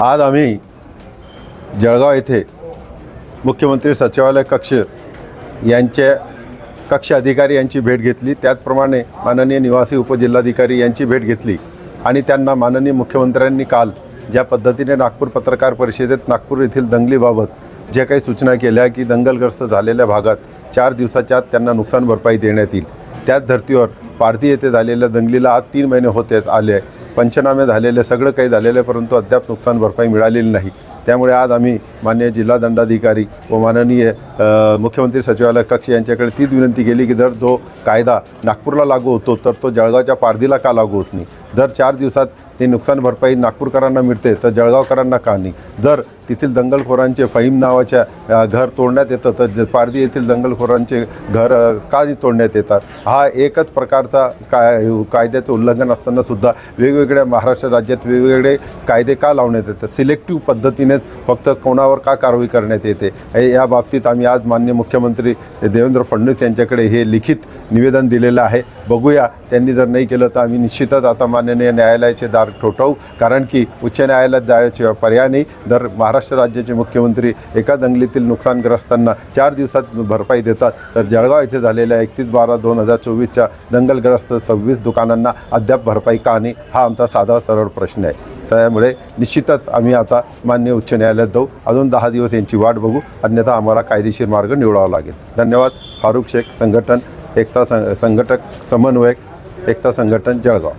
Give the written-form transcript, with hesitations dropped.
आज आम्ही जळगाव येथे मुख्यमंत्री सचिवालय कक्ष यांचे कक्ष अधिकारी यांची भेट घेतली। त्याचप्रमाणे माननीय निवासी उपजिल्हाधिकारी यांची भेट घेतली आणि त्यांना माननीय मुख्यमंत्र्यांनी काल ज्या पद्धतीने नागपूर पत्रकार परिषदेत नागपूर येथील दंगलीबाबत जे काही सूचना केल्या की दंगलग्रस्त झालेल्या भागात 4 दिवसाच्या आत त्यांना नुकसान भरपाई देण्यात येईल। त्याच धर्तीवर पारधी येथे झालेल्या दंगलीला आज 3 महिने होते आले, पंचनामे झालेले, सगळं काही झालेलं, परंतु अद्याप नुकसान भरपाई मिळालेली नाही। त्यामुळे आज आम्ही माननीय जिल्हा दंडाधिकारी व माननीय मुख्यमंत्री सचिवालय कक्ष यांच्याकडे तीच विनंती केली की जर जो कायदा नागपूरला लागू होतो तर तो जळगावच्या पारधीला का लागू होत नाही। जर 4 दिवसात ते नुकसान भरपाई नागपूरकरांना मिळते तर जळगावकरांना का नाही। जर तेथील दंगलखोरांचे फहीम नावाच्या घर तोडण्यात येतं तर पारधी येथील दंगलखोरांचे घर का तोडण्यात येतात। हा एकच प्रकारचा कायद्याचे उल्लंघन असतानासुद्धा वेगवेगळ्या महाराष्ट्र राज्यात वेगवेगळे कायदे का लावण्यात येतात, सिलेक्टिव्ह पद्धतीनेच फक्त कोणावर का कारवाई करण्यात येते। या बाबतीत आम्ही आज माननीय मुख्यमंत्री देवेंद्र फडणवीस यांच्याकडे हे लिखित निवेदन दिलेलं आहे। बघूया, त्यांनी जर नाही केलं तर आम्ही निश्चितच आता माननीय न्यायालयाचे दार ठोठावू, कारण की उच्च न्यायालयात जाण्याशिवाय पर्याय नाही। जर महाराष्ट्र राज्याचे मुख्यमंत्री एका दंगलीतील नुकसानग्रस्तांना 4 दिवसात भरपाई देतात तर जळगाव येथे झालेल्या 31/12/2024च्या दंगलग्रस्त 26 दुकानांना अद्याप भरपाई का नाही, हा आमचा साधा सरळ प्रश्न आहे। त्यामुळे निश्चितच आम्ही आता माननीय उच्च न्यायालयात जाऊ, अजून 10 दिवस यांची वाट बघू, अन्यथा आम्हाला कायदेशीर मार्ग निवडावा लागेल। धन्यवाद। फारुख शेख, संघटन एकता संघटक समन्वयक, एकता संघटन, जळगाव।